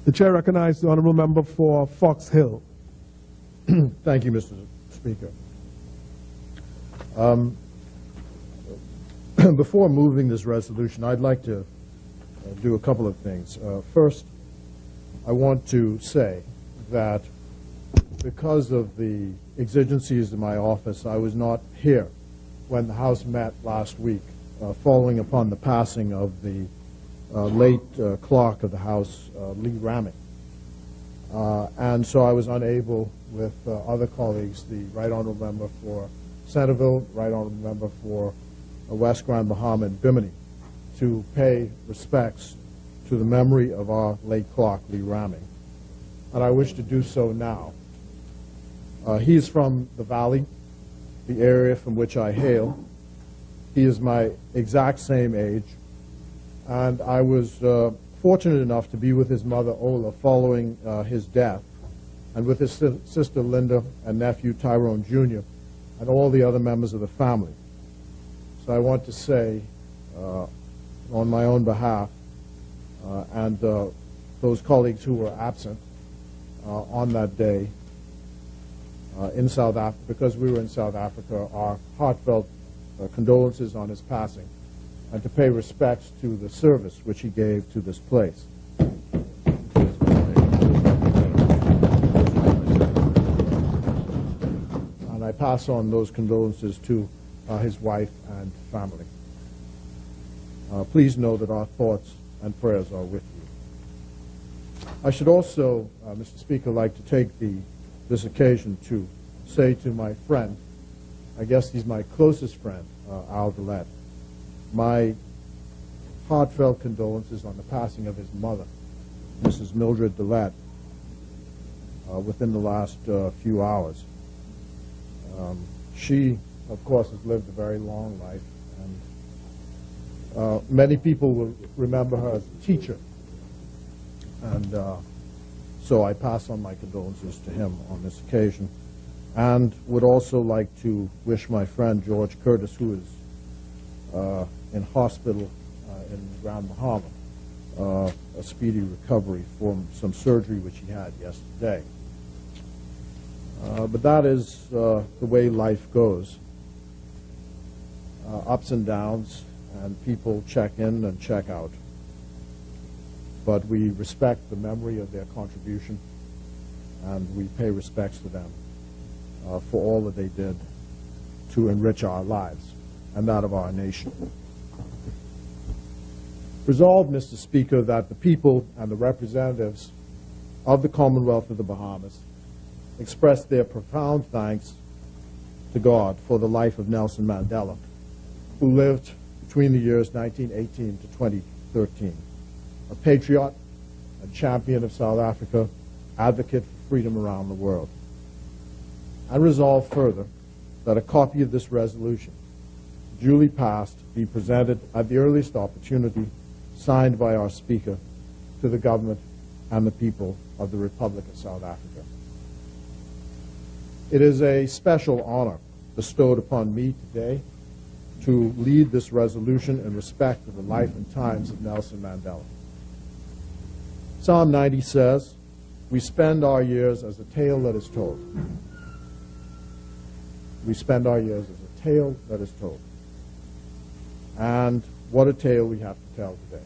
The chair recognizes the honourable member for Fox Hill. Thank you, Mr. Speaker. Before moving this resolution, I'd like to do a couple of things. First, I want to say that because of the exigencies in my office, I was not here when the House met last week, following upon the passing of the late clerk of the House, Lee Ramey. And so I was unable, with other colleagues, the Right Honourable Member for Centerville, Right Honourable Member for West Grand Bahama and Bimini, to pay respects to the memory of our late clerk, Lee Ramey. And I wish to do so now. He is from the Valley, the area from which I hail. He is my exact same age, and I was fortunate enough to be with his mother, Ola, following his death, and with his sister, Linda, and nephew, Tyrone Jr., and all the other members of the family. So I want to say, on my own behalf, and those colleagues who were absent on that day in South Africa, because we were in South Africa, our heartfelt condolences on his passing, and to pay respects to the service which he gave to this place. And I pass on those condolences to his wife and family. Please know that our thoughts and prayers are with you. I should also, Mr. Speaker, like to take this occasion to say to my friend, I guess he's my closest friend, Al Dillette, my heartfelt condolences on the passing of his mother, Mrs. Mildred Dillette, within the last few hours. She, of course, has lived a very long life, and many people will remember her as a teacher. And so I pass on my condolences to him on this occasion, and would also like to wish my friend George Curtis, who is in hospital in Grand Bahama, a speedy recovery from some surgery which he had yesterday. But that is the way life goes. Ups and downs, and people check in and check out. But we respect the memory of their contribution, and we pay respects to them for all that they did to enrich our lives and that of our nation. Resolved, Mr. Speaker, that the people and the representatives of the Commonwealth of the Bahamas express their profound thanks to God for the life of Nelson Mandela, who lived between the years 1918 to 2013. A patriot, a champion of South Africa, advocate for freedom around the world. And resolve further that a copy of this resolution, duly passed, be presented at the earliest opportunity, signed by our Speaker, to the government and the people of the Republic of South Africa. It is a special honor bestowed upon me today to lead this resolution in respect of the life and times of Nelson Mandela. Psalm 90 says, "We spend our years as a tale that is told." We spend our years as a tale that is told. And what a tale we have to tell today.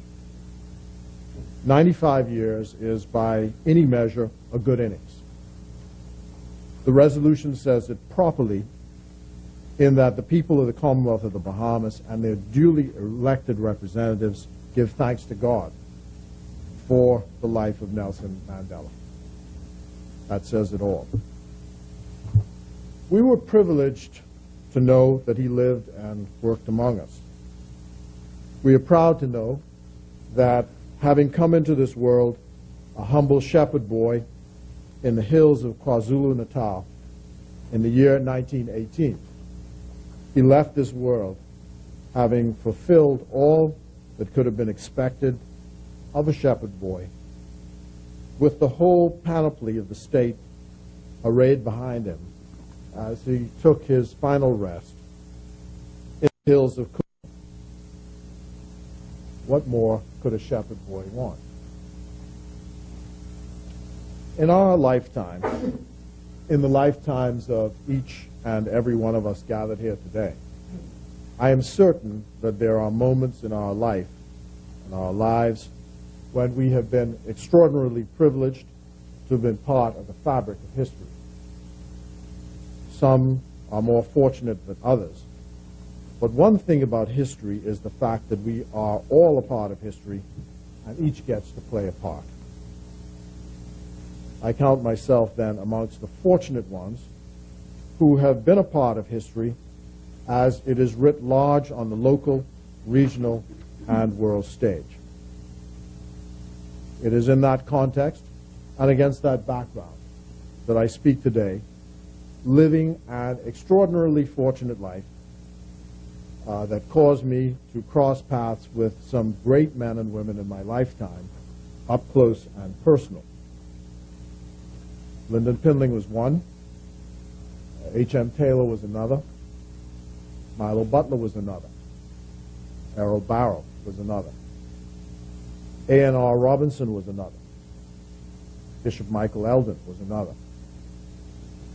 95 years is, by any measure, a good innings. The resolution says it properly, in that the people of the Commonwealth of the Bahamas and their duly elected representatives give thanks to God for the life of Nelson Mandela. That says it all. We were privileged to know that he lived and worked among us. We are proud to know that, having come into this world a humble shepherd boy in the hills of KwaZulu-Natal in the year 1918, he left this world having fulfilled all that could have been expected of a shepherd boy, with the whole panoply of the state arrayed behind him as he took his final rest in the hills of Kudu. What more could a shepherd boy want? In our lifetime, in the lifetimes of each and every one of us gathered here today, I am certain that there are moments in our life, in our lives, when we have been extraordinarily privileged to have been part of the fabric of history. Some are more fortunate than others. But one thing about history is the fact that we are all a part of history, and each gets to play a part. I count myself then amongst the fortunate ones who have been a part of history as it is writ large on the local, regional, and world stage. It is in that context and against that background that I speak today, living an extraordinarily fortunate life that caused me to cross paths with some great men and women in my lifetime, up close and personal. Lyndon Pindling was one. H.M. Taylor was another. Milo Butler was another. Errol Barrow was another. A.N.R. Robinson was another. Bishop Michael Eldon was another.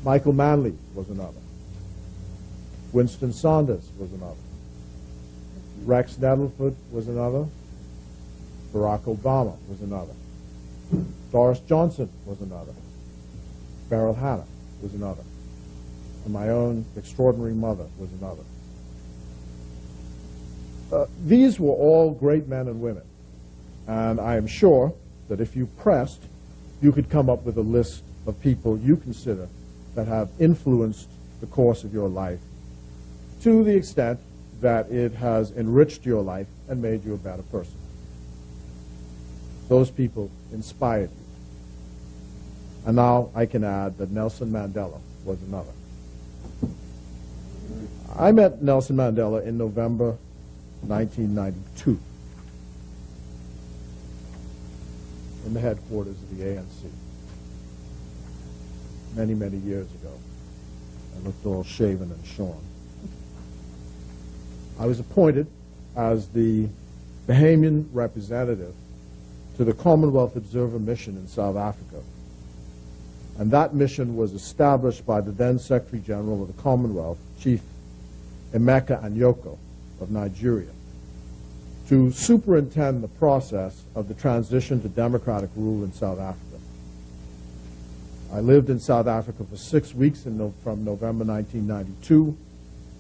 Michael Manley was another. Winston Saunders was another. Rex Nettleford was another. Barack Obama was another. Doris Johnson was another. Beryl Hannah was another. And my own extraordinary mother was another. These were all great men and women. And I am sure that if you pressed, you could come up with a list of people you consider that have influenced the course of your life to the extent that it has enriched your life and made you a better person. Those people inspired you. And now I can add that Nelson Mandela was another. I met Nelson Mandela in November 1992 in the headquarters of the ANC many, many years ago. I looked all shaven and shorn. I was appointed as the Bahamian representative to the Commonwealth Observer Mission in South Africa. And that mission was established by the then Secretary General of the Commonwealth, Chief Emeka Anyoko of Nigeria, to superintend the process of the transition to democratic rule in South Africa. I lived in South Africa for 6 weeks from November 1992,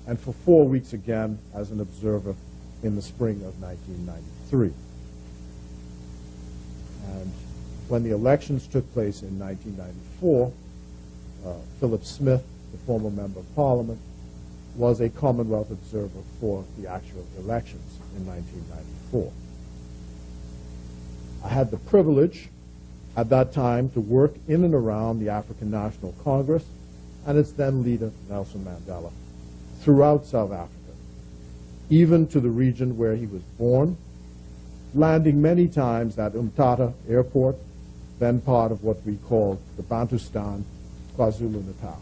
and for 4 weeks again as an observer in the spring of 1993. And when the elections took place in 1994, Philip Smith, the former Member of Parliament, was a Commonwealth observer for the actual elections in 1994. I had the privilege at that time to work in and around the African National Congress and its then leader, Nelson Mandela, throughout South Africa, even to the region where he was born, landing many times at Umtata Airport, then part of what we call the Bantustan, KwaZulu-Natal.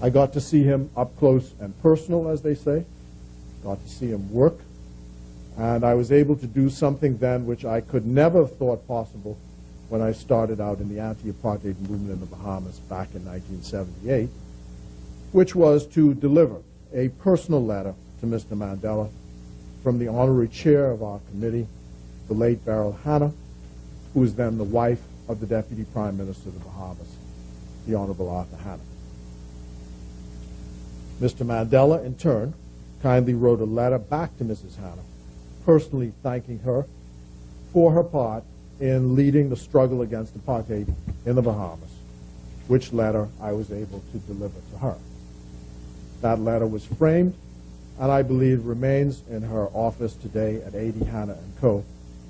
I got to see him up close and personal, as they say, got to see him work, and I was able to do something then which I could never have thought possible when I started out in the anti-apartheid movement in the Bahamas back in 1978, which was to deliver a personal letter to Mr. Mandela from the honorary chair of our committee, the late Beryl Hannah, who was then the wife of the Deputy Prime Minister of the Bahamas, the Honourable Arthur Hannah. Mr. Mandela, in turn, kindly wrote a letter back to Mrs. Hannah, personally thanking her for her part in leading the struggle against apartheid in the Bahamas, which letter I was able to deliver to her. That letter was framed, and I believe remains in her office today at 80 Hannah & Co.,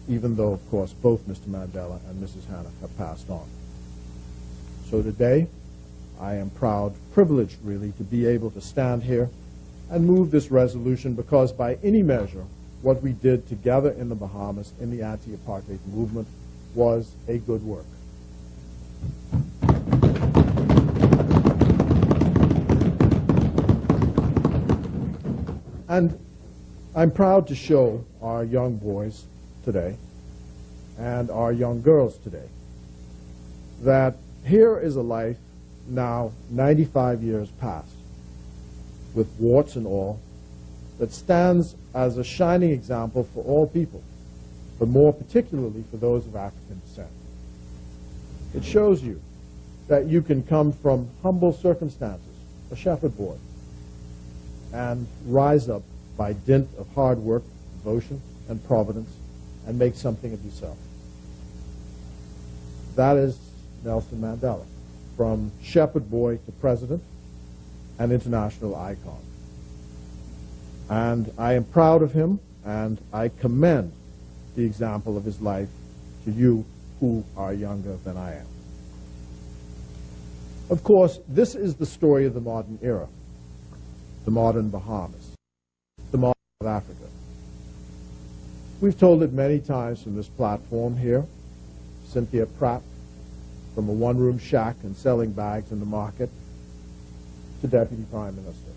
even though, of course, both Mr. Mandela and Mrs. Hannah have passed on. So today, I am proud, privileged really, to be able to stand here and move this resolution because by any measure, what we did together in the Bahamas in the anti-apartheid movement was a good work. And I'm proud to show our young boys today and our young girls today that here is a life now 95 years past, with warts and all, that stands as a shining example for all people, but more particularly for those of African descent. It shows you that you can come from humble circumstances, a shepherd boy, and rise up by dint of hard work, devotion, and providence, and make something of yourself. That is Nelson Mandela, from shepherd boy to president, an international icon. And I am proud of him, and I commend the example of his life to you who are younger than I am. Of course, this is the story of the modern era, the modern Bahamas, the modern Africa. We've told it many times from this platform here. Cynthia Pratt, from a one-room shack and selling bags in the market, to Deputy Prime Minister.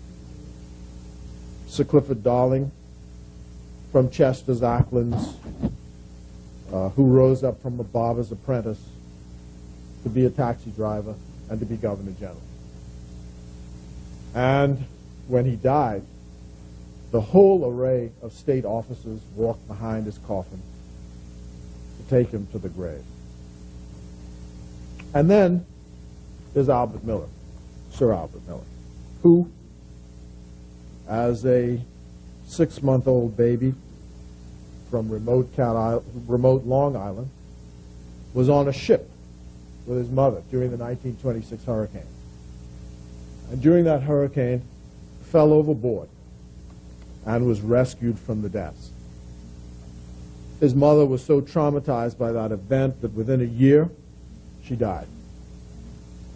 Sir Clifford Darling, from Chester's Acklands, who rose up from a barber's apprentice to be a taxi driver and to be Governor General. And when he died, the whole array of state officers walked behind his coffin to take him to the grave. And then there's Albert Miller, Sir Albert Miller, who, as a 6-month-old baby from remote Long Island, was on a ship with his mother during the 1926 hurricane. And during that hurricane, fell overboard and was rescued from the depths. His mother was so traumatized by that event that within a year, she died.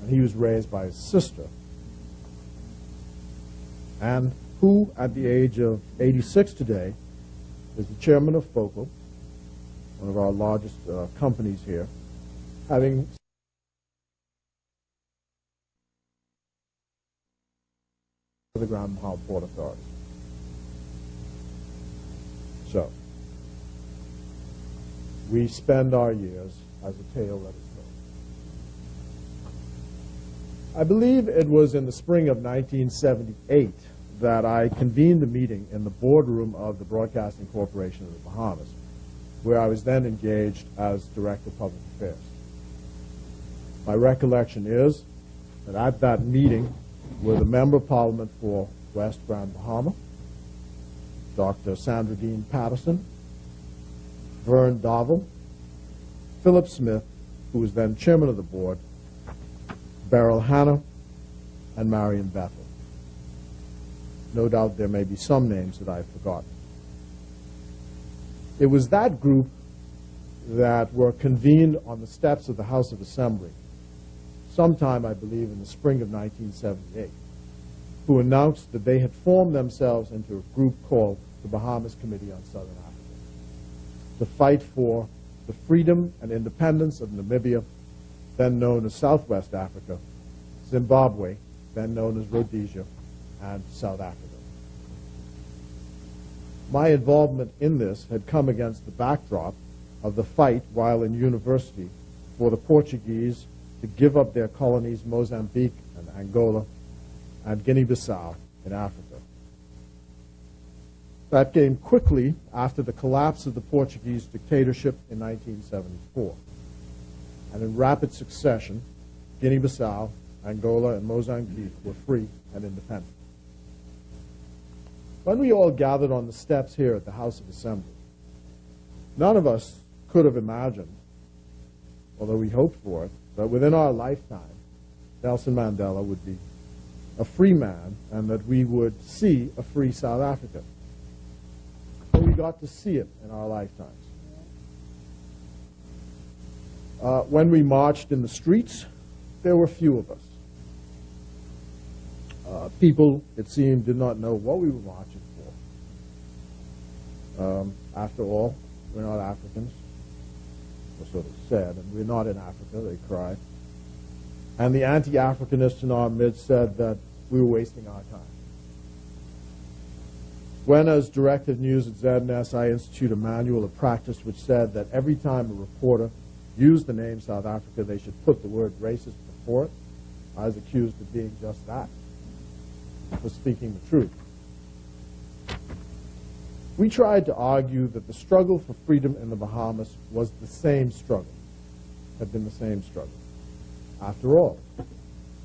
And he was raised by his sister, and who, at the age of 86 today, is the chairman of Focal, one of our largest companies here, having the Grand Bahama Port Authority. So, we spend our years as a tale that is told. I believe it was in the spring of 1978 that I convened a meeting in the boardroom of the Broadcasting Corporation of the Bahamas, where I was then engaged as Director of Public Affairs. My recollection is that at that meeting were the Member of Parliament for West Grand Bahama, Dr. Sandra Dean Patterson, Vern Dovell, Philip Smith, who was then chairman of the board, Beryl Hanna, and Marion Bethel. No doubt there may be some names that I've forgotten. It was that group that were convened on the steps of the House of Assembly sometime, I believe, in the spring of 1978, who announced that they had formed themselves into a group called the Bahamas Committee on Southern Africa to fight for the freedom and independence of Namibia, then known as Southwest Africa, Zimbabwe, then known as Rhodesia, and South Africa. My involvement in this had come against the backdrop of the fight while in university for the Portuguese to give up their colonies Mozambique and Angola and Guinea-Bissau in Africa. That came quickly after the collapse of the Portuguese dictatorship in 1974. And in rapid succession, Guinea-Bissau, Angola, and Mozambique were free and independent. When we all gathered on the steps here at the House of Assembly, none of us could have imagined, although we hoped for it, that within our lifetime, Nelson Mandela would be a free man and that we would see a free South Africa. But we got to see it in our lifetimes. When we marched in the streets, there were few of us. People, it seemed, did not know what we were marching for. After all, we're not Africans, or sort of said, and we're not in Africa, they cried. And the anti-Africanists in our midst said that we were wasting our time. When, as director of news at ZNS, I instituted a manual of practice which said that every time a reporter use the name South Africa, they should put the word racist before it. I was accused of being just that, for speaking the truth. We tried to argue that the struggle for freedom in the Bahamas was the same struggle, had been the same struggle. After all,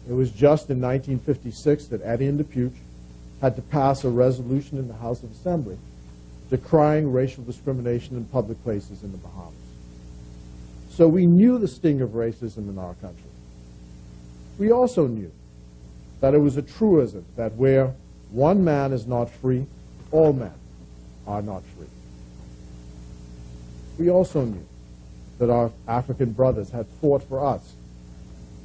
it was just in 1956 that Eddie and DePuch had to pass a resolution in the House of Assembly decrying racial discrimination in public places in the Bahamas. So we knew the sting of racism in our country. We also knew that it was a truism that where one man is not free, all men are not free. We also knew that our African brothers had fought for us,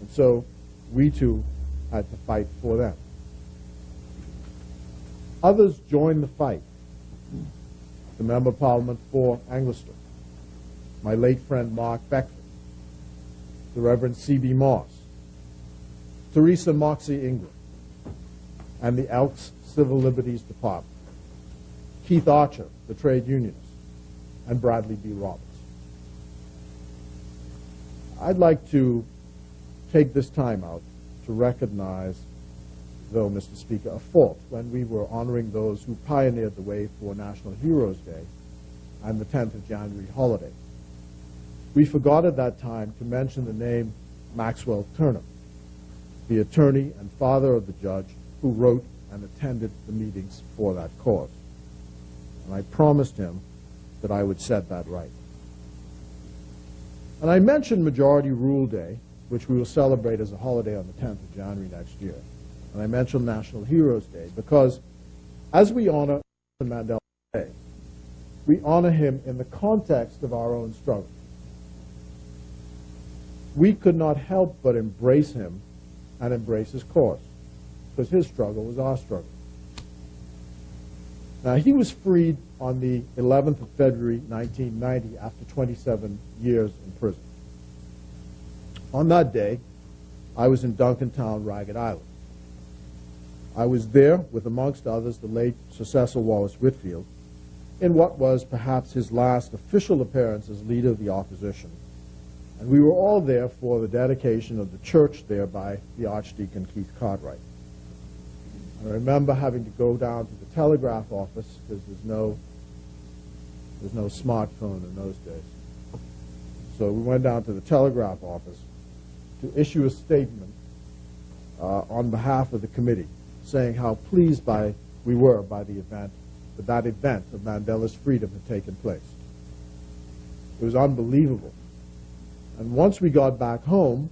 and so we too had to fight for them. Others joined the fight. The Member of Parliament for Anglestown, my late friend Mark Beckford, the Reverend C.B. Moss, Teresa Moxie Ingram, and the Elks Civil Liberties Department, Keith Archer, the trade unionist, and Bradley B. Roberts. I'd like to take this time out to recognize, though, Mr. Speaker, a fault when we were honoring those who pioneered the way for National Heroes Day and the 10th of January holiday. We forgot at that time to mention the name Maxwell Turner, the attorney and father of the judge who wrote and attended the meetings for that cause. And I promised him that I would set that right. And I mentioned Majority Rule Day, which we will celebrate as a holiday on the 10th of January next year. And I mentioned National Heroes Day because as we honor Mandela today, we honor him in the context of our own struggle. We could not help but embrace him and embrace his cause, because his struggle was our struggle. Now, he was freed on the 11th of February, 1990, after 27 years in prison. On that day, I was in Duncantown, Ragged Island. I was there with, amongst others, the late Sir Cecil Wallace Whitfield, in what was perhaps his last official appearance as leader of the opposition. And we were all there for the dedication of the church there by the Archdeacon Keith Cartwright. I remember having to go down to the telegraph office because there's no smartphone in those days. So we went down to the telegraph office to issue a statement on behalf of the committee, saying how pleased we were by the event, that event of Mandela's freedom had taken place. It was unbelievable. And once we got back home,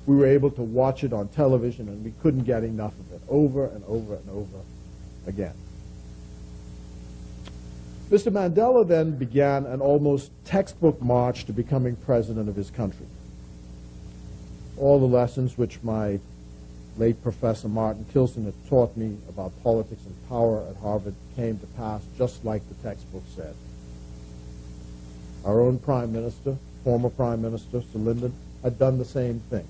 we were able to watch it on television, and we couldn't get enough of it, over and over and over again. Mr. Mandela then began an almost textbook march to becoming president of his country. All the lessons which my late Professor Martin Kilson had taught me about politics and power at Harvard came to pass just like the textbook said. Our own Prime Minister, former Prime Minister, Sir Lyndon, had done the same thing.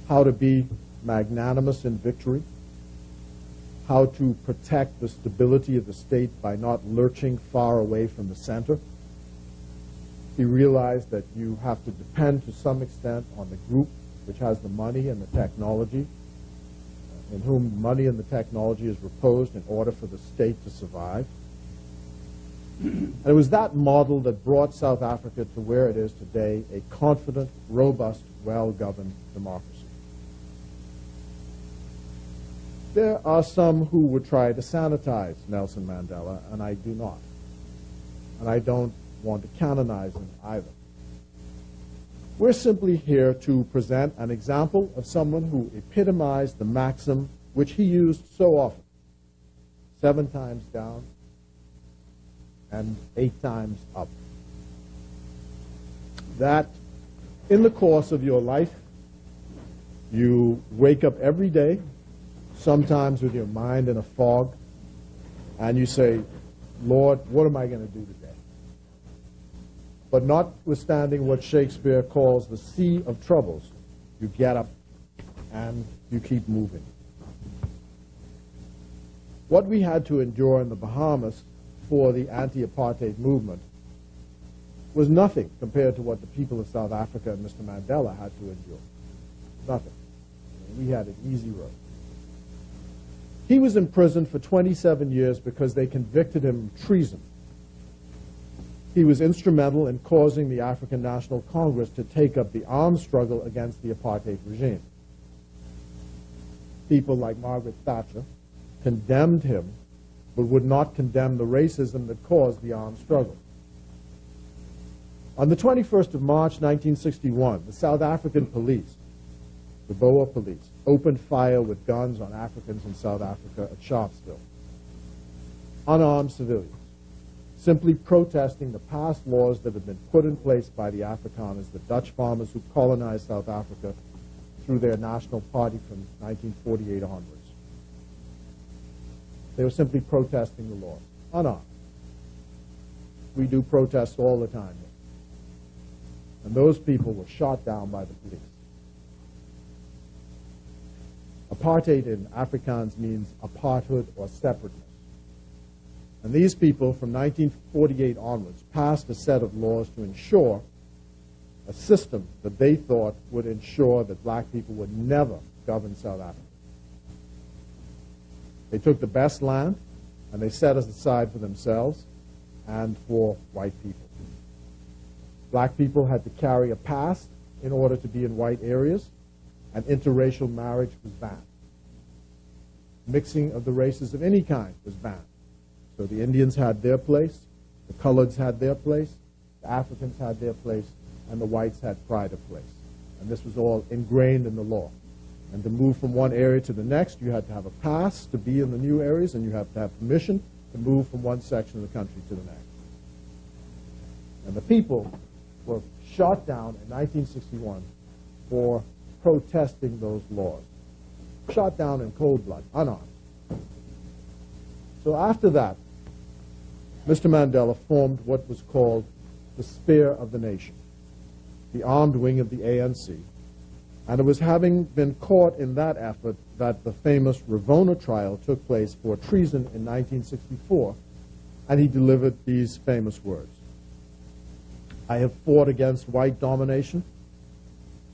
How to be magnanimous in victory, how to protect the stability of the state by not lurching far away from the center. He realized that you have to depend to some extent on the group which has the money and the technology, in whom the money and the technology is reposed in order for the state to survive. And it was that model that brought South Africa to where it is today, a confident, robust, well-governed democracy. There are some who would try to sanitize Nelson Mandela, and I do not. And I don't want to canonize him either. We're simply here to present an example of someone who epitomized the maxim which he used so often: 7 times down and 8 times up. That in the course of your life, you wake up every day, sometimes with your mind in a fog, and you say, Lord, what am I going to do today? But notwithstanding what Shakespeare calls the sea of troubles, you get up and you keep moving. What we had to endure in the Bahamas for the anti-apartheid movement was nothing compared to what the people of South Africa and Mr. Mandela had to endure. Nothing. We had an easy road. He was in prison for 27 years because they convicted him of treason. He was instrumental in causing the African National Congress to take up the armed struggle against the apartheid regime. People like Margaret Thatcher condemned him, but would not condemn the racism that caused the armed struggle. On the 21st of March, 1961, the South African police, the Boer police, opened fire with guns on Africans in South Africa at Sharpeville. Unarmed civilians, simply protesting the past laws that had been put in place by the Afrikaners, the Dutch farmers who colonized South Africa through their national party from 1948 onwards. They were simply protesting the laws, unarmed. We do protests all the time here. And those people were shot down by the police. Apartheid in Afrikaans means apartheid or separateness. And these people from 1948 onwards passed a set of laws to ensure a system that they thought would ensure that black people would never govern South Africa. They took the best land and they set it aside for themselves and for white people. Black people had to carry a pass in order to be in white areas, and interracial marriage was banned. Mixing of the races of any kind was banned. So the Indians had their place, the coloreds had their place, the Africans had their place, and the whites had pride of place. And this was all ingrained in the law. And to move from one area to the next, you had to have a pass to be in the new areas, and you have to have permission to move from one section of the country to the next. And the people were shot down in 1961 for protesting those laws. Shot down in cold blood, unarmed. So after that, Mr. Mandela formed what was called the Spear of the Nation, the armed wing of the ANC. And it was having been caught in that effort that the famous Ravona trial took place for treason in 1964, and he delivered these famous words: "I have fought against white domination,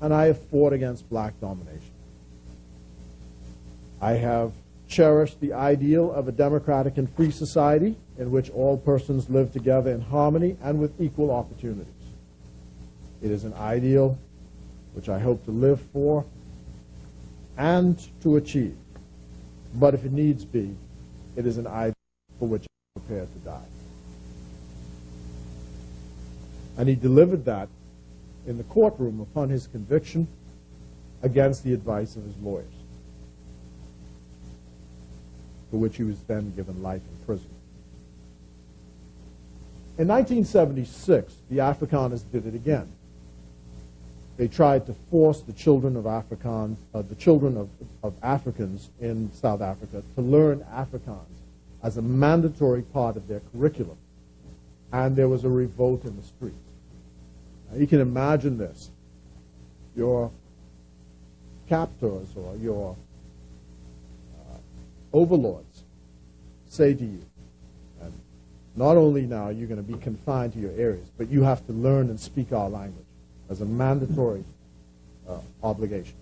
and I have fought against black domination. I have cherished the ideal of a democratic and free society in which all persons live together in harmony and with equal opportunities. It is an ideal which I hope to live for and to achieve. But if it needs be, it is an ideal for which I am prepared to die." And he delivered that in the courtroom upon his conviction against the advice of his lawyers, for which he was then given life in prison. In 1976, the Afrikaners did it again. They tried to force the children of Africans, of Africans in South Africa to learn Afrikaans as a mandatory part of their curriculum. And there was a revolt in the streets. Now, you can imagine this. Your captors or your overlords say to you, and not only now you're going to be confined to your areas, but you have to learn and speak our language as a mandatory obligation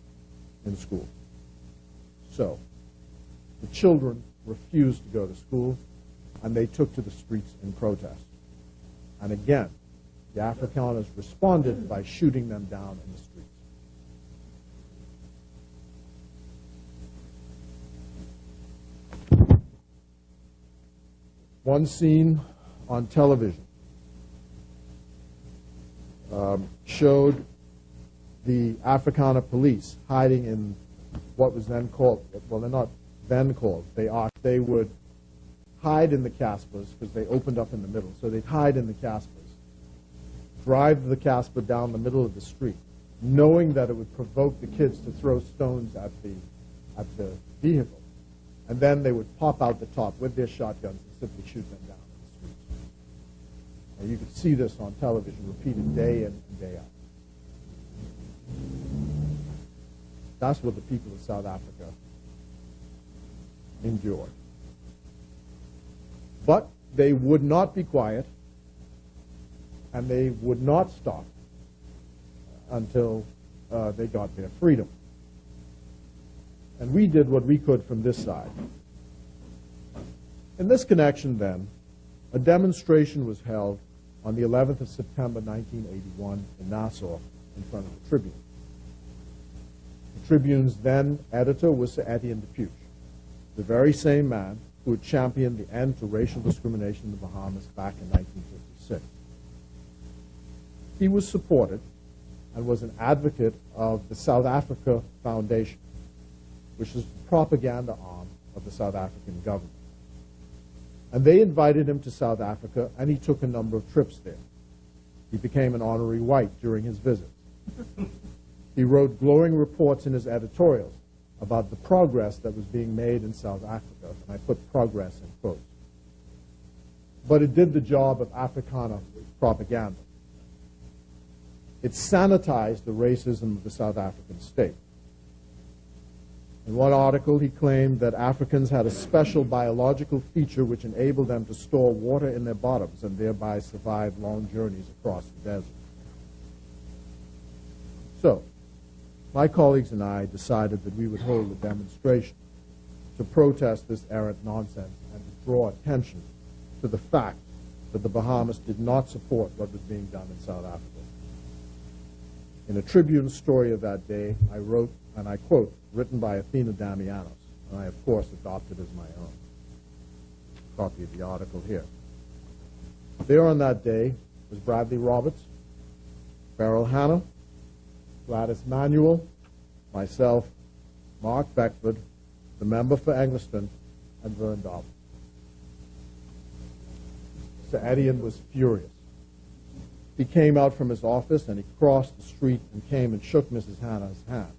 in school. So the children refused to go to school, and they took to the streets in protest. And again, the Afrikaners responded by shooting them down in the streets. One scene on television showed the Afrikaner police hiding in what was then called, well, they're not then called, they would hide in the Caspers because they opened up in the middle. So they'd hide in the Caspers, drive the Casper down the middle of the street, knowing that it would provoke the kids to throw stones at the vehicle. And then they would pop out the top with their shotguns and simply shoot them down in the streets. And you could see this on television repeated day in and day out. That's what the people of South Africa endured. But they would not be quiet. and they would not stop until they got their freedom. And we did what we could from this side. In this connection, then, a demonstration was held on the 11th of September 1981 in Nassau in front of the Tribune. The Tribune's then editor was Sir Etienne de Puech, the very same man who had championed the end to racial discrimination in the Bahamas back in 1956. He was supported and was an advocate of the South Africa Foundation, which is the propaganda arm of the South African government. And they invited him to South Africa, and he took a number of trips there. He became an honorary white during his visit. He wrote glowing reports in his editorials about the progress that was being made in South Africa, and I put progress in quotes. But it did the job of Africana propaganda. It sanitized the racism of the South African state. In one article, he claimed that Africans had a special biological feature which enabled them to store water in their bottoms and thereby survive long journeys across the desert. So, my colleagues and I decided that we would hold a demonstration to protest this errant nonsense and to draw attention to the fact that the Bahamas did not support what was being done in South Africa. In a Tribune story of that day, I wrote, and I quote, written by Athena Damianos, and I, of course, adopted as my own. Copy of the article here. There on that day was Bradley Roberts, Beryl Hannah, Gladys Manuel, myself, Mark Beckford, the member for Eggleston, and Vern Dobbs. Sir Etienne was furious. He came out from his office and he crossed the street and came and shook Mrs. Hannah's hand.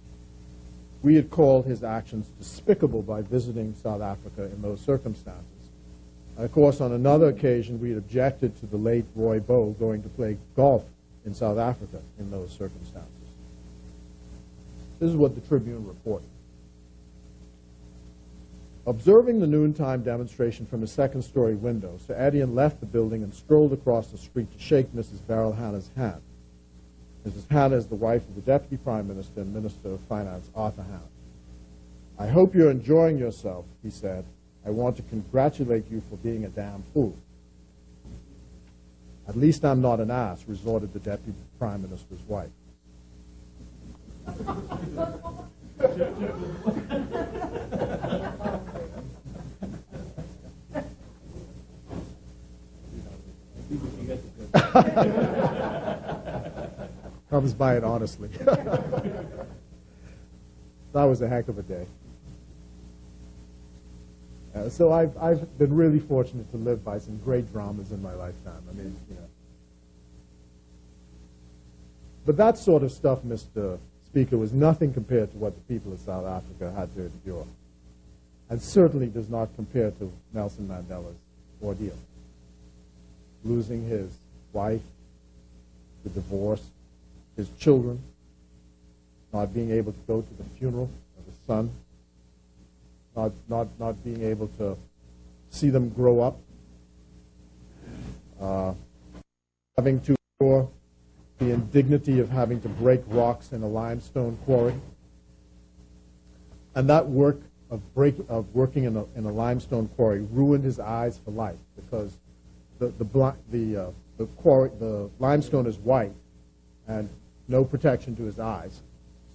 We had called his actions despicable by visiting South Africa in those circumstances. And of course, on another occasion, we had objected to the late Roy Bowe going to play golf in South Africa in those circumstances. This is what the Tribune reported. Observing the noontime demonstration from his second-story window, Sir Etienne left the building and strolled across the street to shake Mrs. Beryl Hannah's hand. Mrs. Hannah is the wife of the Deputy Prime Minister and Minister of Finance, Arthur Hannah. "I hope you're enjoying yourself," he said. "I want to congratulate you for being a damn fool." "At least I'm not an ass," resorted the Deputy Prime Minister's wife. Comes by it honestly. That was a heck of a day. So I've been really fortunate to live by some great dramas in my lifetime. I mean, you know. But that sort of stuff, Mr. Speaker, was nothing compared to what the people of South Africa had to endure, and certainly does not compare to Nelson Mandela's ordeal. Losing his wife, the divorce, his children, not being able to go to the funeral of his son, not being able to see them grow up, having to endure the indignity of having to break rocks in a limestone quarry. And that work of working in a limestone quarry ruined his eyes for life, because the limestone is white and no protection to his eyes,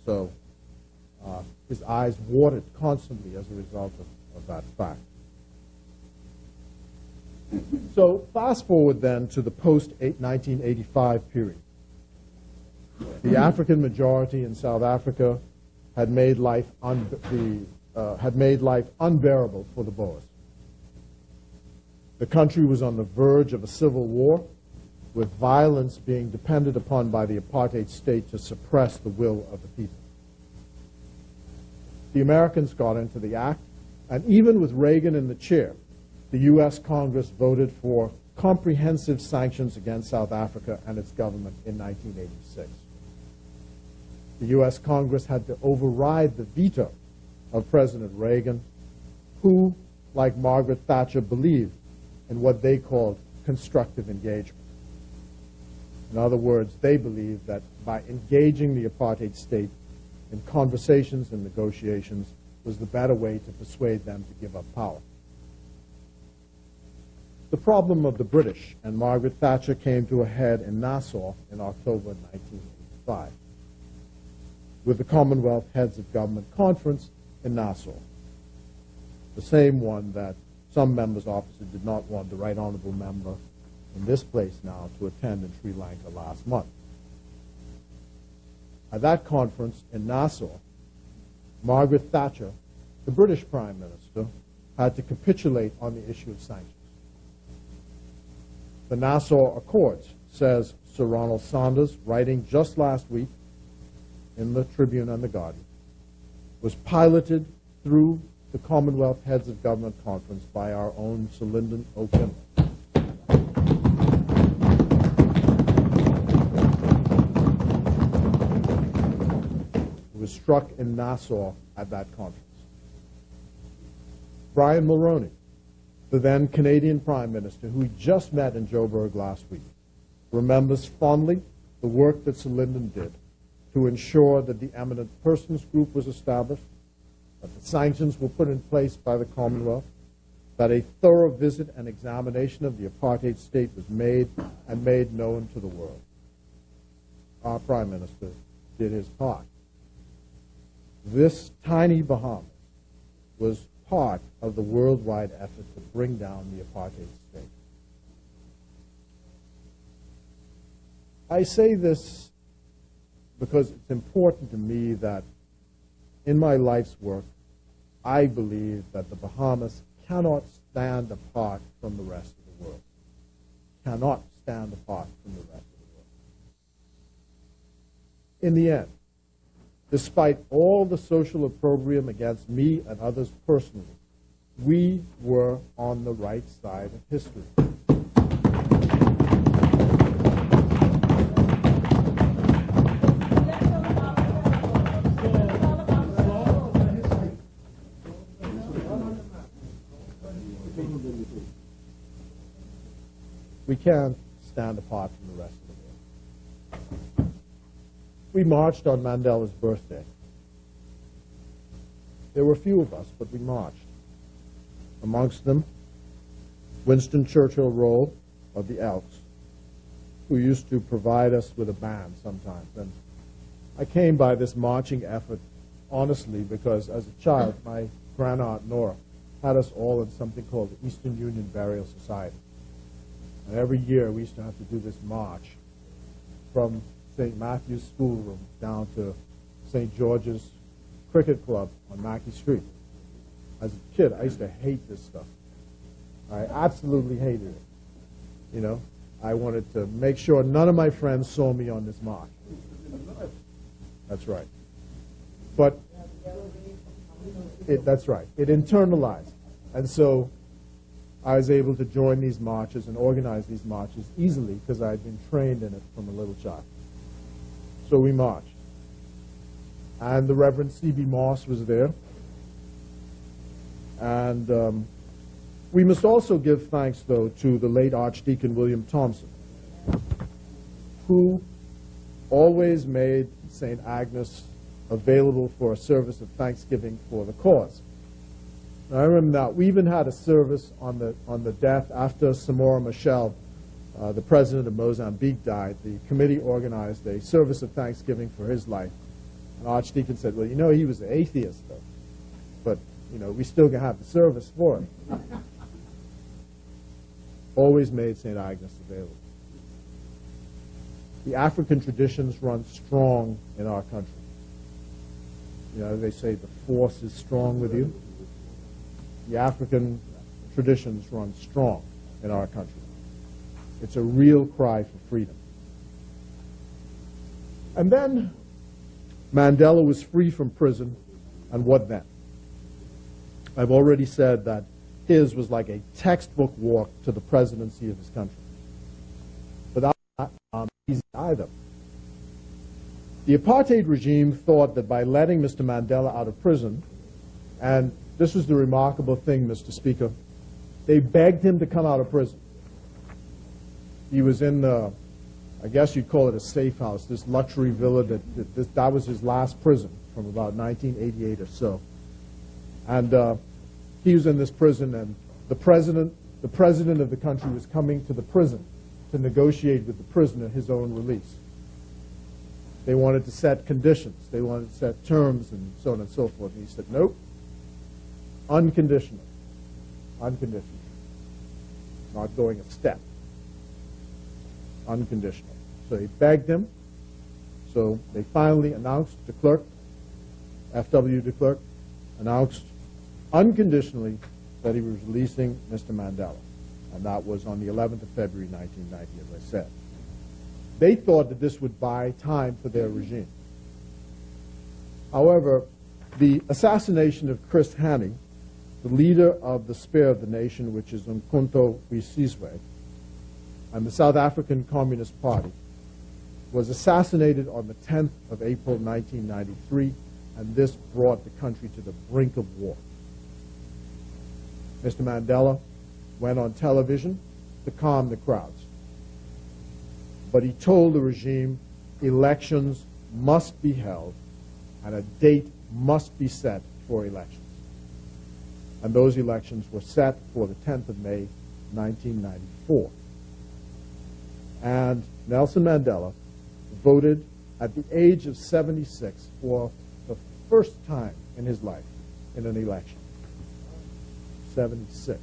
so his eyes watered constantly as a result of that fact. So fast forward then to the post-1985 period. The African majority in South Africa had made life unbearable for the Boers. The country was on the verge of a civil war, with violence being depended upon by the apartheid state to suppress the will of the people. The Americans got into the act, and even with Reagan in the chair, the U.S. Congress voted for comprehensive sanctions against South Africa and its government in 1986. The U.S. Congress had to override the veto of President Reagan, who, like Margaret Thatcher, believed in what they called constructive engagement. In other words, they believed that by engaging the apartheid state in conversations and negotiations was the better way to persuade them to give up power. The problem of the British and Margaret Thatcher came to a head in Nassau in October 1985, with the Commonwealth Heads of Government Conference in Nassau, the same one that some members' officers did not want the Right Honourable member in this place now to attend in Sri Lanka last month. At that conference in Nassau, Margaret Thatcher, the British Prime Minister, had to capitulate on the issue of sanctions. The Nassau Accords, says Sir Ronald Saunders, writing just last week in the Tribune and the Guardian, was piloted through the Commonwealth Heads of Government Conference by our own Sir Lyndon O. Kimball. It was struck in Nassau at that conference. Brian Mulroney, the then Canadian Prime Minister, who we just met in Joburg last week, remembers fondly the work that Sir Lyndon did to ensure that the Eminent Persons Group was established, that the sanctions were put in place by the Commonwealth, that a thorough visit and examination of the apartheid state was made and made known to the world. Our Prime Minister did his part. This tiny Bahamas was part of the worldwide effort to bring down the apartheid state. I say this because it's important to me that in my life's work, I believe that the Bahamas cannot stand apart from the rest of the world. Cannot stand apart from the rest of the world. In the end, despite all the social opprobrium against me and others personally, we were on the right side of history. We can't stand apart from the rest of the world. We marched on Mandela's birthday. There were few of us, but we marched. Amongst them, Winston Churchill Roll of the Elks, who used to provide us with a band sometimes. And I came by this marching effort honestly because as a child, my grandaunt Nora had us all in something called the Eastern Union Burial Society. And every year we used to have to do this march from St. Matthew's schoolroom down to St. George's Cricket Club on Mackey Street. As a kid, I used to hate this stuff. I absolutely hated it. You know, I wanted to make sure none of my friends saw me on this march. That's right. But that's right. It internalized. And so I was able to join these marches and organize these marches easily because I had been trained in it from a little child. So we marched. And the Reverend C.B. Moss was there. And we must also give thanks, though, to the late Archdeacon William Thompson, who always made St. Agnes available for a service of thanksgiving for the cause. Now, I remember that. We even had a service on the death after Samora Machel, the president of Mozambique, died. The committee organized a service of thanksgiving for his life. And Archdeacon said, well, you know, he was an atheist, though. But, you know, we still can have the service for him. Always made St. Agnes available. The African traditions run strong in our country. You know, they say the force is strong with you. The African traditions run strong in our country. It's a real cry for freedom. And then Mandela was free from prison, and what then? I've already said that his was like a textbook walk to the presidency of his country. But that not easy either. The apartheid regime thought that by letting Mr. Mandela out of prison, and this was the remarkable thing, Mr. Speaker, they begged him to come out of prison. He was in, I I guess you'd call it a safe house, this luxury villa that was his last prison from about 1988 or so. And he was in this prison, and the president of the country was coming to the prison to negotiate with the prisoner his own release. They wanted to set conditions. They wanted to set terms and so on and so forth. And he said, nope, unconditional, unconditional. Not going a step, unconditional. So he begged him. So they finally announced, de Klerk, F.W. de Klerk, announced unconditionally that he was releasing Mr. Mandela. And that was on the 11th of February, 1990, as I said. They thought that this would buy time for their regime. However, the assassination of Chris Hani, the leader of the Spear of the Nation, which is Umkhonto we Sizwe, and the South African Communist Party, was assassinated on the 10th of April, 1993, and this brought the country to the brink of war. Mr. Mandela went on television to calm the crowds. But he told the regime elections must be held and a date must be set for elections. And those elections were set for the 10th of May, 1994. And Nelson Mandela voted at the age of 76 for the first time in his life in an election. 76.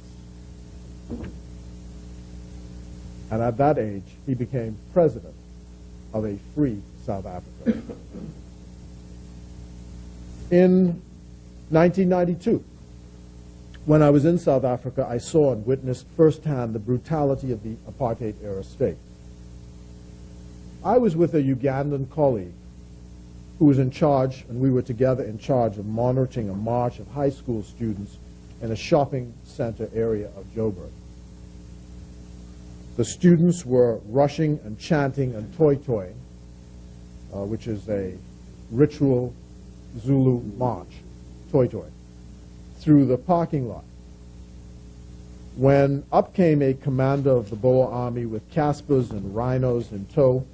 And at that age, he became president of a free South Africa. In 1992, when I was in South Africa, I saw and witnessed firsthand the brutality of the apartheid-era state. I was with a Ugandan colleague who was in charge, and we were together in charge of monitoring a march of high school students in a shopping center area of Joburg. The students were rushing and chanting and toy-toying, which is a ritual Zulu march, toy-toy, through the parking lot. When up came a commander of the Boer army with Caspers and rhinos in tow,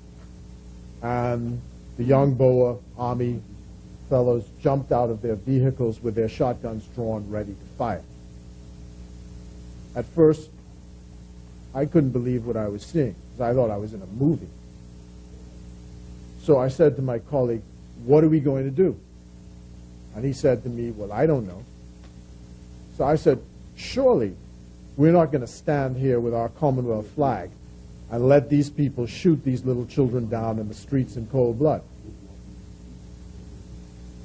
and the young Boer army fellows jumped out of their vehicles with their shotguns drawn, ready to fire. At first, I couldn't believe what I was seeing, because I thought I was in a movie. So I said to my colleague, what are we going to do? And he said to me, well, I don't know. So I said, surely we're not going to stand here with our Commonwealth flag and let these people shoot these little children down in the streets in cold blood.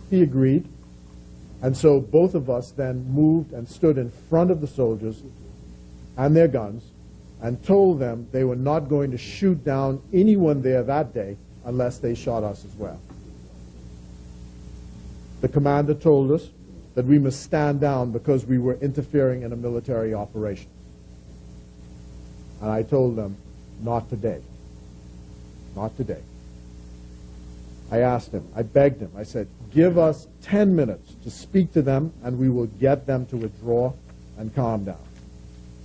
He agreed, and so both of us then moved and stood in front of the soldiers and their guns and told them they were not going to shoot down anyone there that day unless they shot us as well. The commander told us that we must stand down because we were interfering in a military operation. And I told them, not today. Not today. I asked him, I begged him, I said, give us 10 minutes to speak to them and we will get them to withdraw and calm down.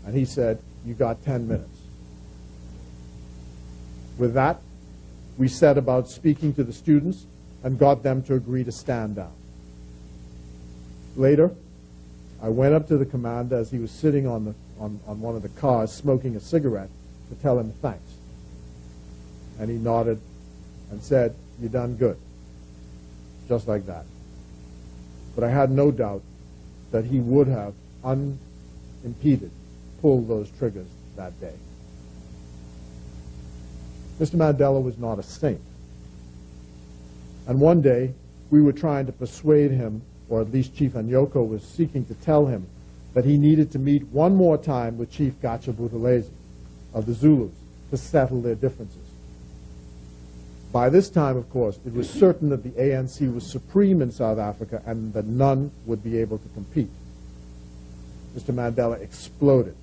And he said, you got 10 minutes. With that, we set about speaking to the students and got them to agree to stand down. Later, I went up to the commander as he was sitting on one of the cars smoking a cigarette to tell him thanks. And he nodded and said, you done good. Just like that. But I had no doubt that he would have, unimpeded, pulled those triggers that day. Mr. Mandela was not a saint. And one day, we were trying to persuade him, or at least Chief Anyoko was seeking to tell him, that he needed to meet one more time with Chief Gacha Buthelezi of the Zulus to settle their differences. By this time, of course, it was certain that the ANC was supreme in South Africa and that none would be able to compete. Mr. Mandela exploded.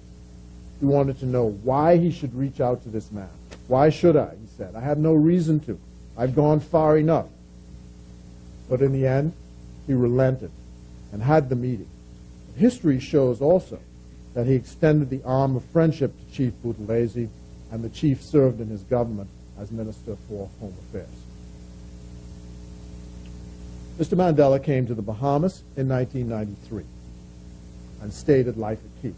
He wanted to know why he should reach out to this man. Why should I? He said. I have no reason to. I've gone far enough. But in the end, he relented and had the meeting. History shows also that he extended the arm of friendship to Chief Buthelezi, and the chief served in his government as Minister for Home Affairs. Mr. Mandela came to the Bahamas in 1993 and stayed at Life at Key.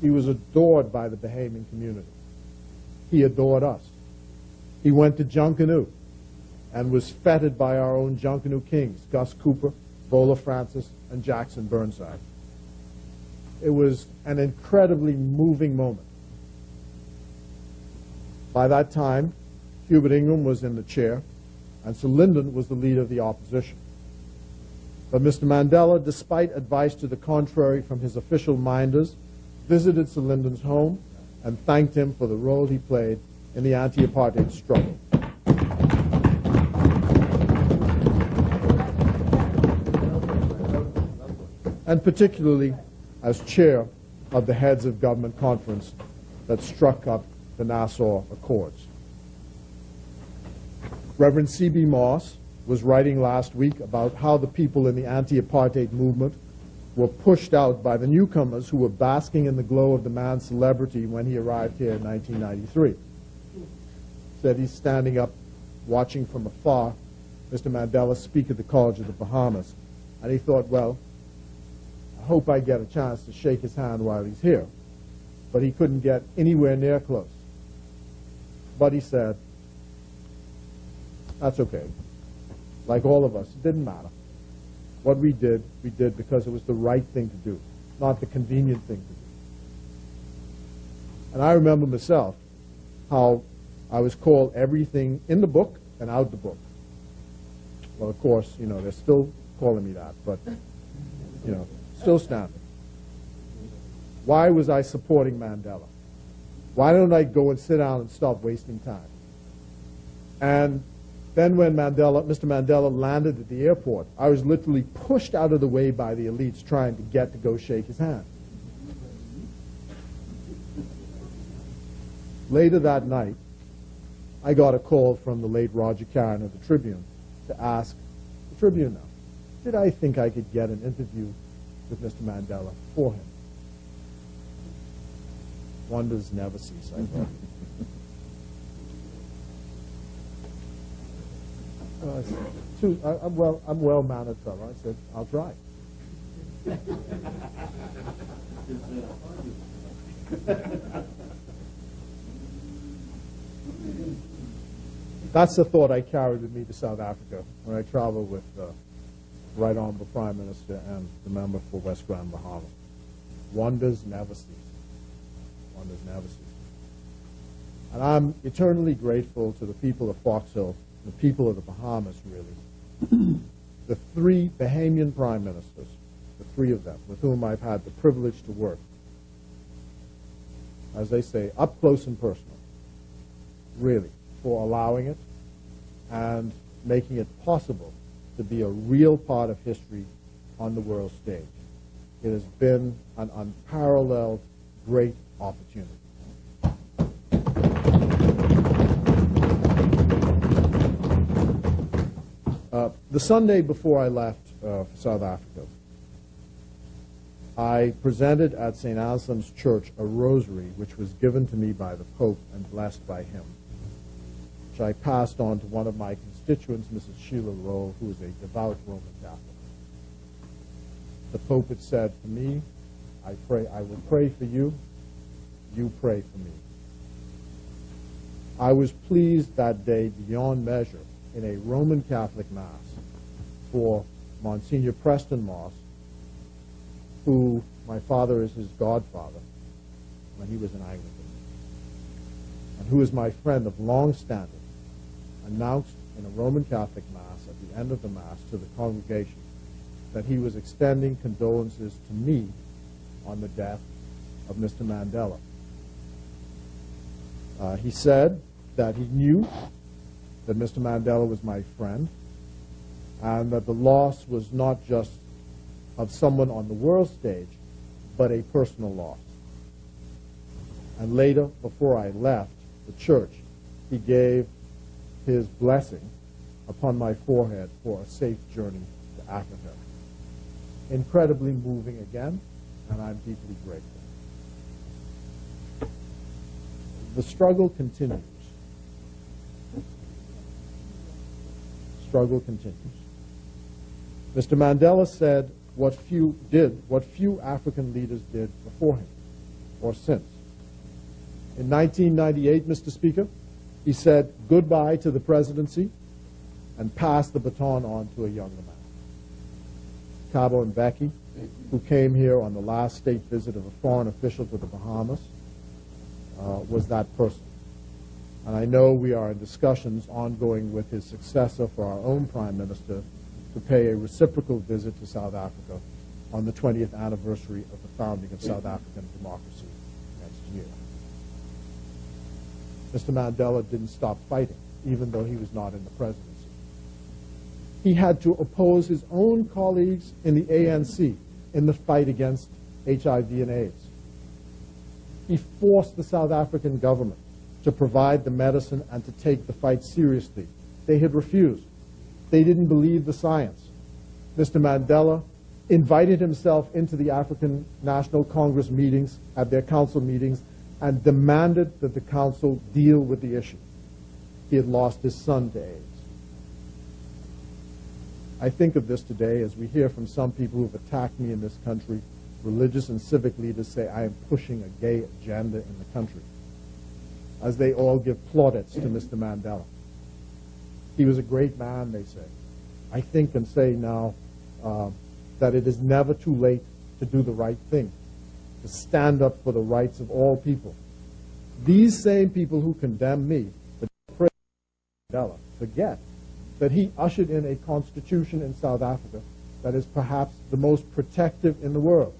He was adored by the Bahamian community. He adored us. He went to Junkanoo and was feted by our own Junkanoo kings, Gus Cooper, Bola Francis, and Jackson Burnside. It was an incredibly moving moment. By that time, Hubert Ingram was in the chair, and Sir Lyndon was the leader of the opposition. But Mr. Mandela, despite advice to the contrary from his official minders, visited Sir Lyndon's home and thanked him for the role he played in the anti-apartheid struggle. And particularly as chair of the Heads of Government Conference that struck up the Nassau Accords. Reverend C.B. Moss was writing last week about how the people in the anti-apartheid movement were pushed out by the newcomers who were basking in the glow of the man's celebrity when he arrived here in 1993. Said he's standing up, watching from afar Mr. Mandela speak at the College of the Bahamas, and he thought, well, I hope I get a chance to shake his hand while he's here. But he couldn't get anywhere near close. But he said, that's okay. Like all of us, it didn't matter. What we did because it was the right thing to do, not the convenient thing to do. And I remember myself how I was called everything in the book and out the book. Well, of course, you know, they're still calling me that, but, you know, still standing. Why was I supporting Mandela? Why don't I go and sit down and stop wasting time? And then when Mr. Mandela landed at the airport, I was literally pushed out of the way by the elites trying to get to go shake his hand. Later that night, I got a call from the late Roger Caron of the Tribune to ask the Tribune now, did I think I could get an interview with Mr. Mandela for him? Wonders never cease, I thought. I'm well-mannered fellow. I said, I'll try. That's the thought I carried with me to South Africa when I traveled with Right Honourable Prime Minister and the member for West Grand Bahama. Wonders never cease. Wonders never cease. And I'm eternally grateful to the people of Fox Hill, the people of the Bahamas, really. The three Bahamian prime ministers, the three of them, with whom I've had the privilege to work, as they say, up close and personal, really, for allowing it and making it possible to be a real part of history on the world stage. It has been an unparalleled, great opportunity. The Sunday before I left for South Africa, I presented at St. Anselm's Church a rosary which was given to me by the Pope and blessed by him, which I passed on to one of my constituents, Mrs. Sheila Rowe, who is a devout Roman Catholic. The Pope had said to me, I will pray for you, you pray for me. I was pleased that day beyond measure in a Roman Catholic Mass for Monsignor Preston Moss, who my father is his godfather when he was an Anglican, and who is my friend of long standing, announced in a Roman Catholic Mass at the end of the Mass to the congregation that he was extending condolences to me on the death of Mr. Mandela. He said that he knew that Mr. Mandela was my friend, and that the loss was not just of someone on the world stage, but a personal loss. And later, before I left the church, he gave his blessing upon my forehead for a safe journey to Africa. Incredibly moving again, and I'm deeply grateful. The struggle continues struggle continues. Mr. Mandela said what few African leaders did before him or since. In 1998, Mr. Speaker, he said goodbye to the presidency and passed the baton on to a younger man. Cabo and Becky, who came here on the last state visit of a foreign official to the Bahamas, was that person. And I know we are in discussions ongoing with his successor for our own Prime Minister to pay a reciprocal visit to South Africa on the 20th anniversary of the founding of South African democracy next year. Mr. Mandela didn't stop fighting, even though he was not in the presidency. He had to oppose his own colleagues in the ANC in the fight against HIV and AIDS. He forced the South African government to provide the medicine and to take the fight seriously. They had refused. They didn't believe the science. Mr. Mandela invited himself into the African National Congress meetings, at their council meetings, and demanded that the council deal with the issue. He had lost his son to AIDS. I think of this today as we hear from some people who have attacked me in this country. Religious and civic leaders say I am pushing a gay agenda in the country, as they all give plaudits to Mr. Mandela. He was a great man, they say. I think and say now that it is never too late to do the right thing, to stand up for the rights of all people. These same people who condemn me for Mandela forget that he ushered in a constitution in South Africa that is perhaps the most protective in the world,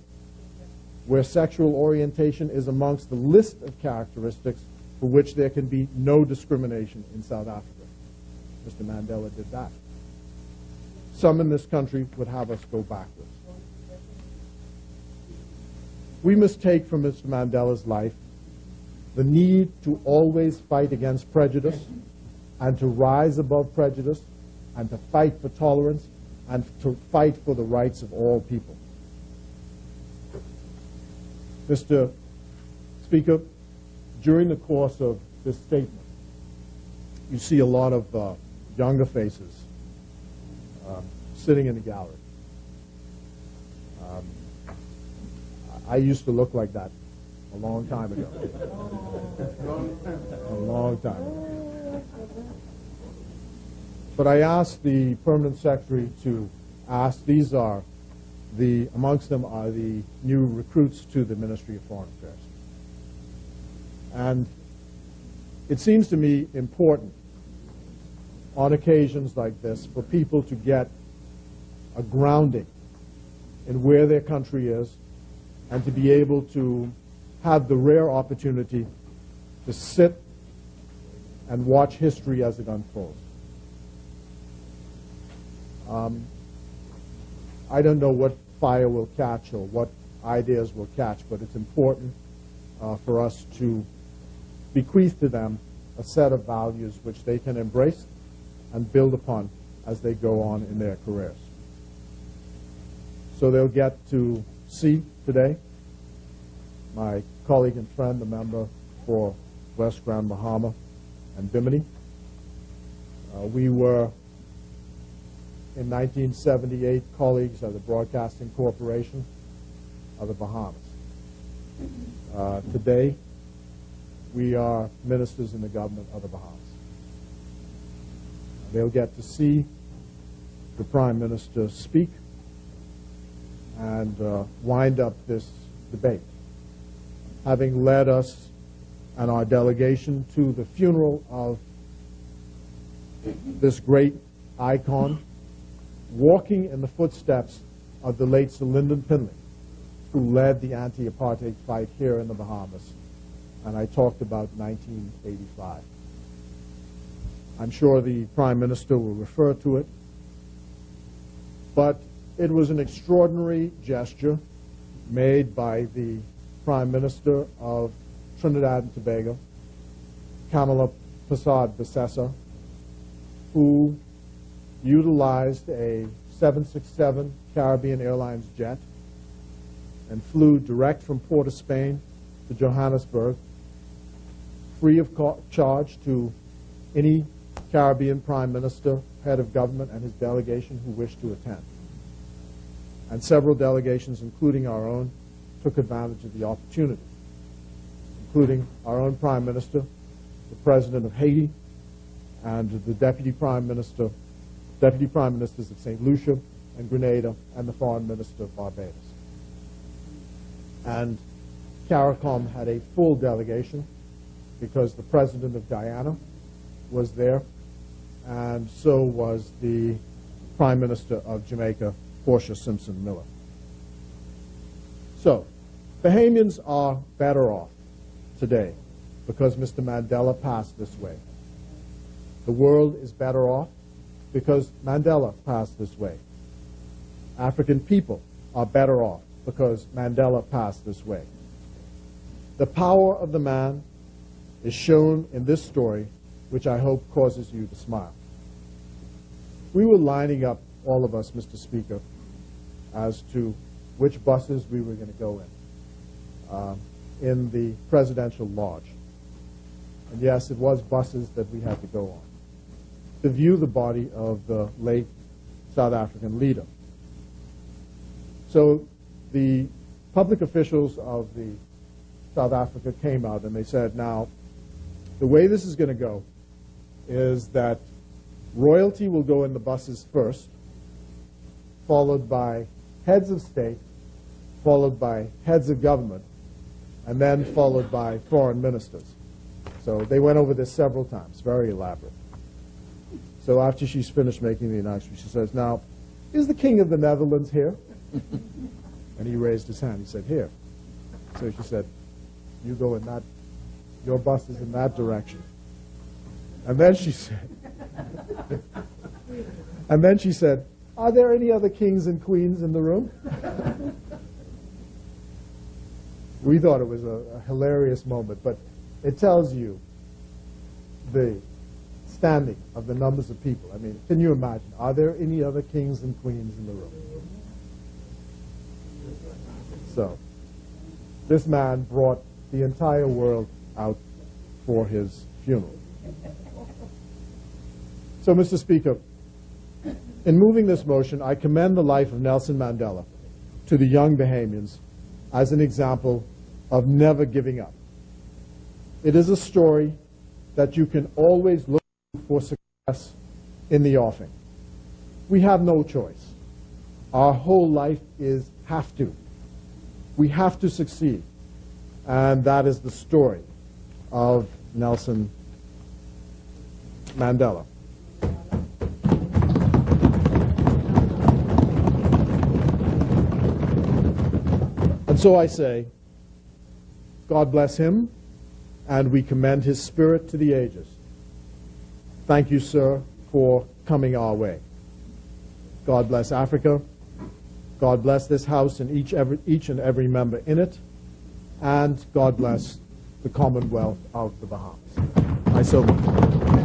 where sexual orientation is amongst the list of characteristics for which there can be no discrimination in South Africa. Mr. Mandela did that. Some in this country would have us go backwards. We must take from Mr. Mandela's life the need to always fight against prejudice and to rise above prejudice and to fight for tolerance and to fight for the rights of all people. Mr. Speaker, during the course of this statement, you see a lot of younger faces sitting in the gallery. I used to look like that a long time ago. A long time ago. But I asked the Permanent Secretary to ask, amongst them are the new recruits to the Ministry of Foreign Affairs. And it seems to me important on occasions like this for people to get a grounding in where their country is and to be able to have the rare opportunity to sit and watch history as it unfolds. I don't know what fire will catch or what ideas will catch, but it's important for us to bequeath to them a set of values which they can embrace and build upon as they go on in their careers. So they'll get to see today my colleague and friend, the member for West Grand Bahama and Bimini. We were, in 1978, colleagues of the Broadcasting Corporation of the Bahamas. Today, we are ministers in the government of the Bahamas. They'll get to see the Prime Minister speak and wind up this debate, having led us and our delegation to the funeral of this great icon, walking in the footsteps of the late Sir Lyndon Pinley, who led the anti-apartheid fight here in the Bahamas. And I talked about 1985. I'm sure the Prime Minister will refer to it, but it was an extraordinary gesture made by the Prime Minister of Trinidad and Tobago, Kamala Prasad Bissessa, who utilized a 767 Caribbean Airlines jet and flew direct from Port of Spain to Johannesburg, free of charge to any Caribbean Prime Minister, head of government, and his delegation who wished to attend. And several delegations, including our own, took advantage of the opportunity, including our own Prime Minister, the President of Haiti, and the Deputy Prime Ministers of St. Lucia and Grenada, and the Foreign Minister of Barbados. And CARICOM had a full delegation because the President of Guyana was there, and so was the Prime Minister of Jamaica, Portia Simpson Miller. So, Bahamians are better off today because Mr. Mandela passed this way. The world is better off because Mandela passed this way. African people are better off because Mandela passed this way. The power of the man is shown in this story, which I hope causes you to smile. We were lining up, all of us, Mr. Speaker, as to which buses we were going to go in the presidential lodge. And yes, it was buses that we had to go on to view the body of the late South African leader. So the public officials of the South Africa came out and they said, now, the way this is going to go is that royalty will go in the buses first, followed by heads of state, followed by heads of government, and then followed by foreign ministers. So they went over this several times, very elaborate. So after she's finished making the announcement, she says, now, is the King of the Netherlands here? And he raised his hand. He said, here. So she said, you go in that, your bus is in that direction. And then she said, are there any other kings and queens in the room? We thought it was a hilarious moment, but it tells you the standing of the numbers of people. I mean, can you imagine? Are there any other kings and queens in the room? So, this man brought the entire world out for his funeral. So, Mr. Speaker, in moving this motion, I commend the life of Nelson Mandela to the young Bahamians as an example of never giving up. It is a story that you can always look for success in the offing. We have no choice. Our whole life is have to. We have to succeed. And that is the story of Nelson Mandela. And so I say, God bless him, and we commend his spirit to the ages. Thank you, sir, for coming our way. God bless Africa. God bless this House and each and every member in it. And God bless the Commonwealth of the Bahamas. I so much.